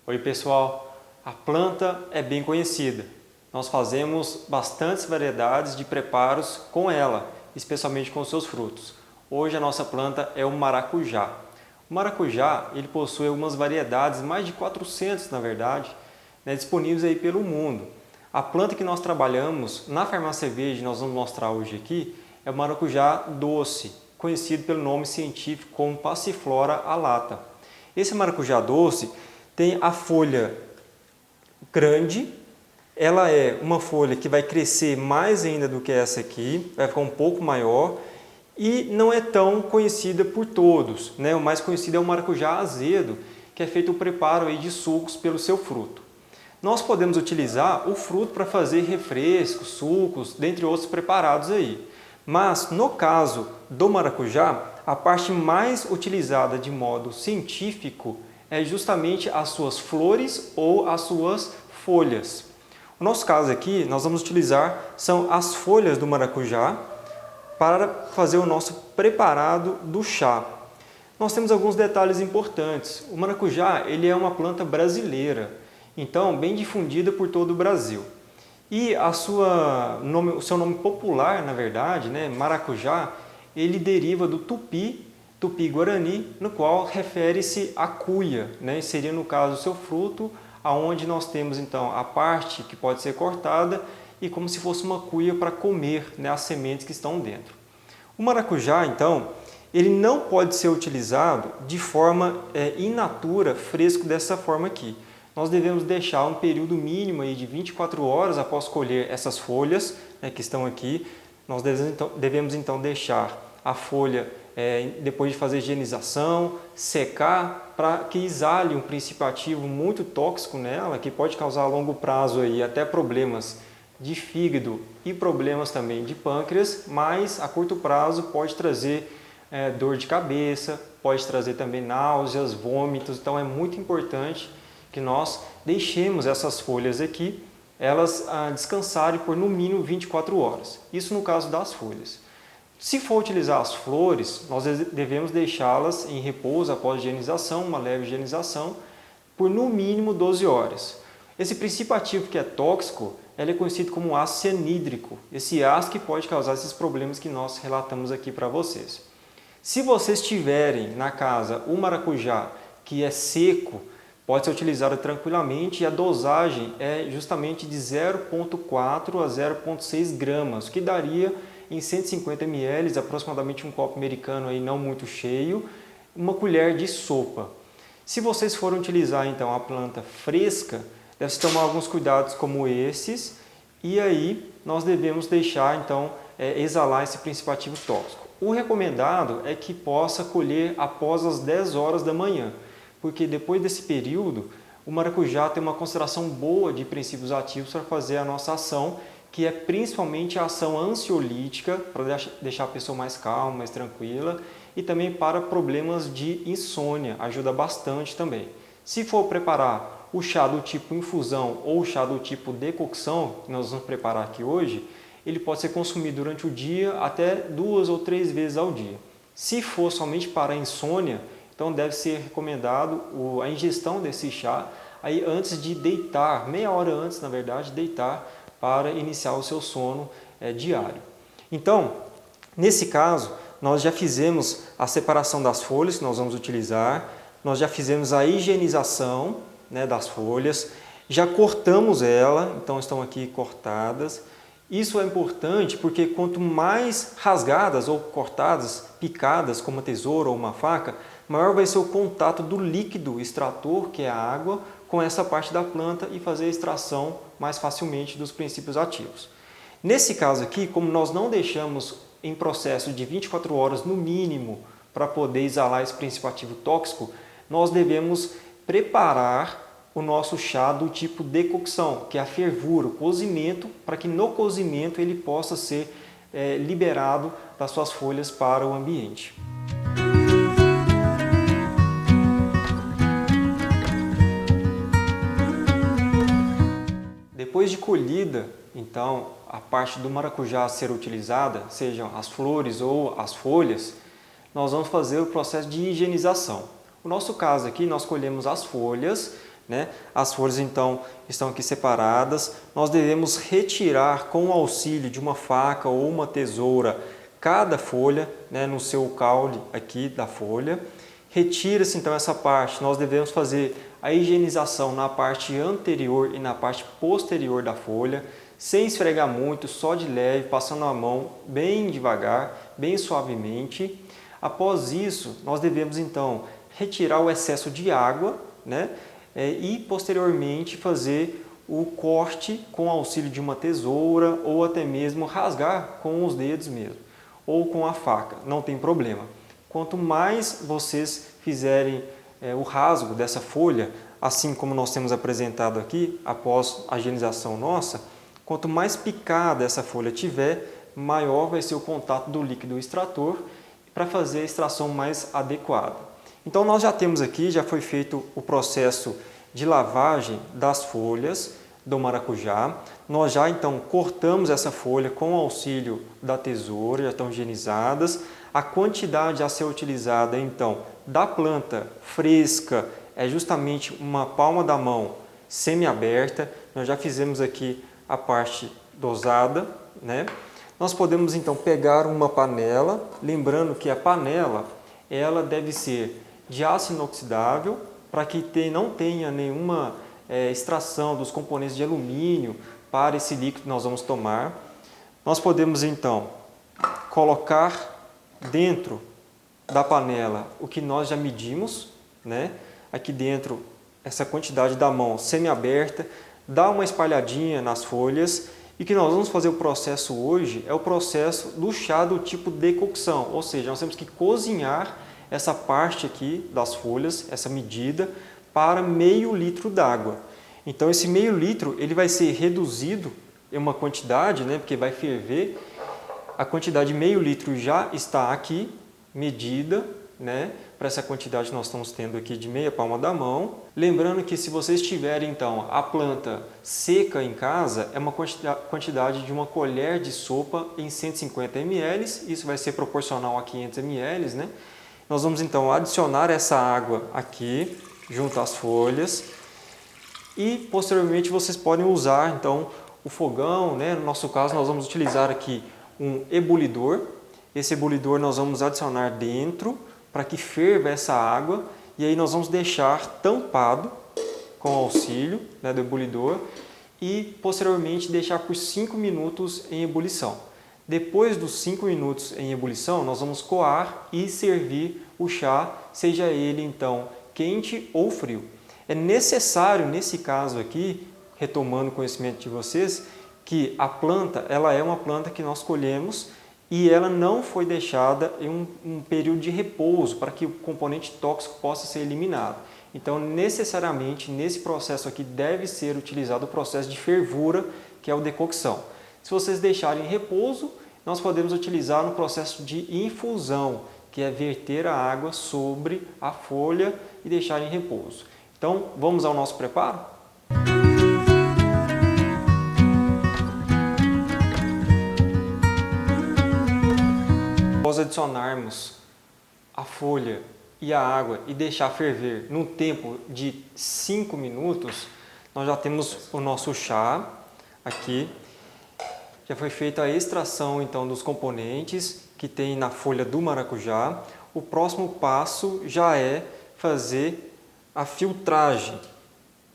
Oi pessoal, a planta é bem conhecida. Nós fazemos bastantes variedades de preparos com ela, especialmente com seus frutos. Hoje a nossa planta é o maracujá. O maracujá ele possui algumas variedades, mais de 400 na verdade, disponíveis aí pelo mundo. A planta que nós trabalhamos na farmácia verde, nós vamos mostrar hoje aqui, é o maracujá doce, conhecido pelo nome científico como Passiflora alata. Esse maracujá doce tem a folha grande, ela é uma folha que vai crescer mais ainda do que essa aqui, vai ficar um pouco maior e não é tão conhecida por todos, né? O mais conhecido é o maracujá azedo, que é feito o preparo aí de sucos pelo seu fruto. Nós podemos utilizar o fruto para fazer refrescos, sucos, dentre outros preparados aí. Mas no caso do maracujá, a parte mais utilizada de modo científico é justamente as suas flores ou as suas folhas. No nosso caso aqui, nós vamos utilizar são as folhas do maracujá para fazer o nosso preparado do chá. Nós temos alguns detalhes importantes. O maracujá ele é uma planta brasileira, então bem difundida por todo o Brasil. E o seu nome popular, na verdade, maracujá, ele deriva do tupi-guarani, no qual refere-se à cuia, seria no caso o seu fruto, aonde nós temos então a parte que pode ser cortada e como se fosse uma cuia para comer as sementes que estão dentro. O maracujá, então, ele não pode ser utilizado de forma in natura, fresco dessa forma aqui. Nós devemos deixar um período mínimo aí de 24 horas após colher essas folhas que estão aqui. Nós devemos então deixar a folha, depois de fazer higienização, secar para que exale um princípio ativo muito tóxico nela, que pode causar a longo prazo aí até problemas de fígado e problemas também de pâncreas, mas a curto prazo pode trazer dor de cabeça, pode trazer também náuseas, vômitos. Então é muito importante que nós deixemos essas folhas aqui, elas descansarem por no mínimo 24 horas. Isso no caso das folhas. Se for utilizar as flores, nós devemos deixá-las em repouso após higienização, uma leve higienização, por no mínimo 12 horas. Esse princípio ativo que é tóxico, ele é conhecido como ácido cianídrico. Esse ácido que pode causar esses problemas que nós relatamos aqui para vocês. Se vocês tiverem na casa o maracujá que é seco, pode ser utilizado tranquilamente e a dosagem é justamente de 0,4 a 0,6 gramas, que daria em 150 ml, aproximadamente um copo americano aí não muito cheio, uma colher de sopa. Se vocês forem utilizar então a planta fresca, deve-se tomar alguns cuidados como esses e aí nós devemos deixar então exalar esse princípio ativo tóxico. O recomendado é que possa colher após as 10 horas da manhã, porque depois desse período o maracujá tem uma concentração boa de princípios ativos para fazer a nossa ação, que é principalmente a ação ansiolítica, para deixar a pessoa mais calma, mais tranquila, e também para problemas de insônia, ajuda bastante também. Se for preparar o chá do tipo infusão ou o chá do tipo decocção, que nós vamos preparar aqui hoje, ele pode ser consumido durante o dia até 2 ou 3 vezes ao dia. Se for somente para a insônia, então deve ser recomendado a ingestão desse chá aí antes de deitar, meia hora antes, na verdade, deitar para iniciar o seu sono diário. Então, nesse caso, nós já fizemos a separação das folhas que nós vamos utilizar, nós já fizemos a higienização das folhas, já cortamos ela, então estão aqui cortadas. Isso é importante porque quanto mais rasgadas ou cortadas, picadas com uma tesoura ou uma faca, maior vai ser o contato do líquido extrator, que é a água, com essa parte da planta e fazer a extração mais facilmente dos princípios ativos. Nesse caso aqui, como nós não deixamos em processo de 24 horas no mínimo para poder exalar esse princípio ativo tóxico, nós devemos preparar o nosso chá do tipo decocção, que é a fervura, o cozimento, para que no cozimento ele possa ser liberado das suas folhas para o ambiente. Depois de colhida, então, a parte do maracujá a ser utilizada, sejam as flores ou as folhas, nós vamos fazer o processo de higienização. No nosso caso aqui, nós colhemos as folhas, né? As folhas então estão aqui separadas. Nós devemos retirar com o auxílio de uma faca ou uma tesoura cada folha, né, no seu caule aqui da folha. Retira-se então essa parte. Nós devemos fazer a higienização na parte anterior e na parte posterior da folha, sem esfregar muito, só de leve, passando a mão bem devagar, bem suavemente. Após isso, nós devemos então retirar o excesso de água, né? E posteriormente fazer o corte com o auxílio de uma tesoura ou até mesmo rasgar com os dedos mesmo, ou com a faca, não tem problema. Quanto mais vocês fizerem o rasgo dessa folha, assim como nós temos apresentado aqui, após a higienização nossa, quanto mais picada essa folha tiver, maior vai ser o contato do líquido extrator para fazer a extração mais adequada. Então nós já temos aqui, já foi feito o processo de lavagem das folhas do maracujá. Nós já então cortamos essa folha com o auxílio da tesoura, já estão higienizadas. A quantidade a ser utilizada então da planta fresca é justamente uma palma da mão semi-aberta. Nós já fizemos aqui a parte dosada, né? Nós podemos então pegar uma panela, lembrando que a panela ela deve ser de aço inoxidável para que não tenha nenhuma extração dos componentes de alumínio para esse líquido que nós vamos tomar. Nós podemos então colocar dentro da panela o que nós já medimos, né? Aqui dentro essa quantidade da mão semi-aberta, dá uma espalhadinha nas folhas. E que nós vamos fazer o processo hoje é o processo do chá do tipo decocção, ou seja, nós temos que cozinhar essa parte aqui das folhas, essa medida, para meio litro d'água. Então esse meio litro ele vai ser reduzido em uma quantidade, né, porque vai ferver. A quantidade de meio litro já está aqui, medida, né, para essa quantidade que nós estamos tendo aqui de meia palma da mão. Lembrando que se vocês tiverem então a planta seca em casa, é uma quantidade de uma colher de sopa em 150 ml, isso vai ser proporcional a 500 ml, né? Nós vamos então adicionar essa água aqui, junto às folhas, e posteriormente vocês podem usar então o fogão, né? No nosso caso nós vamos utilizar aqui um ebulidor. Esse ebulidor nós vamos adicionar dentro para que ferva essa água e aí nós vamos deixar tampado com o auxílio, né, do ebulidor e posteriormente deixar por 5 minutos em ebulição. Depois dos 5 minutos em ebulição, nós vamos coar e servir o chá, seja ele então quente ou frio. É necessário, nesse caso aqui, retomando o conhecimento de vocês, que a planta ela é uma planta que nós colhemos e ela não foi deixada em um período de repouso para que o componente tóxico possa ser eliminado. Então, necessariamente, nesse processo aqui deve ser utilizado o processo de fervura, que é o decocção. Se vocês deixarem em repouso, nós podemos utilizar no processo de infusão, que é verter a água sobre a folha e deixar em repouso. Então, vamos ao nosso preparo? Após adicionarmos a folha e a água e deixar ferver no tempo de 5 minutos, nós já temos o nosso chá aqui. Já foi feita a extração então dos componentes que tem na folha do maracujá. O próximo passo já é fazer a filtragem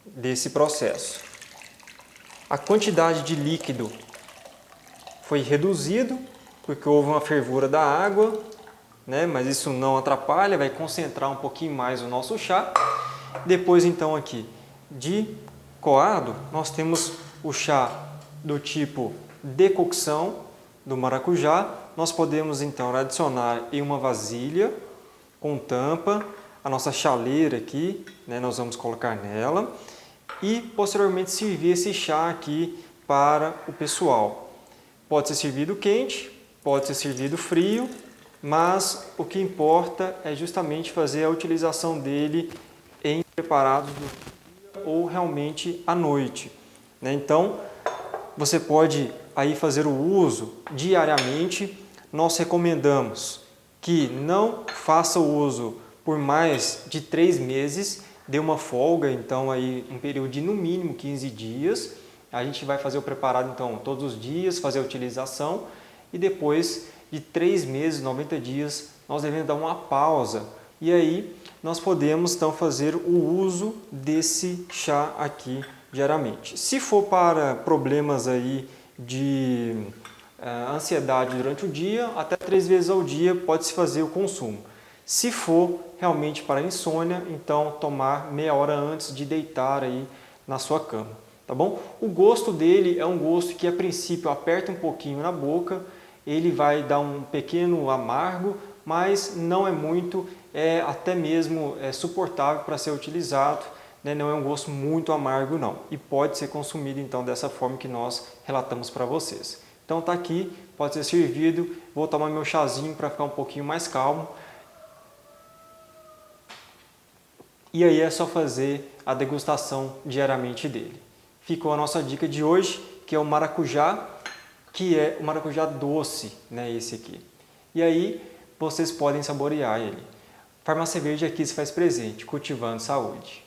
desse processo. A quantidade de líquido foi reduzido porque houve uma fervura da água, né? Mas isso não atrapalha, vai concentrar um pouquinho mais o nosso chá. Depois então aqui de coado, nós temos o chá do tipo decocção do maracujá. Nós podemos então adicionar em uma vasilha com tampa a nossa chaleira aqui, né? Nós vamos colocar nela e posteriormente servir esse chá aqui para o pessoal. Pode ser servido quente, pode ser servido frio, mas o que importa é justamente fazer a utilização dele em preparados do dia ou realmente à noite, né? Então, você pode aí fazer o uso diariamente. Nós recomendamos que não faça o uso por mais de 3 meses, dê uma folga, então aí um período de no mínimo 15 dias. A gente vai fazer o preparado então todos os dias, fazer a utilização e depois de 3 meses, 90 dias, nós devemos dar uma pausa. E aí nós podemos então fazer o uso desse chá aqui diariamente. Se for para problemas aí de ansiedade durante o dia, até 3 vezes ao dia pode-se fazer o consumo. Se for realmente para insônia, então tomar meia hora antes de deitar aí na sua cama, tá bom? O gosto dele é um gosto que a princípio aperta um pouquinho na boca, ele vai dar um pequeno amargo, mas não é muito, até mesmo suportável para ser utilizado, né? Não é um gosto muito amargo não, e pode ser consumido então dessa forma que nós relatamos para vocês. Então tá aqui, pode ser servido, vou tomar meu chazinho para ficar um pouquinho mais calmo. E aí é só fazer a degustação diariamente dele. Ficou a nossa dica de hoje, que é o maracujá, que é o maracujá doce, né, esse aqui. E aí vocês podem saborear ele. Farmácia Verde aqui se faz presente, cultivando saúde.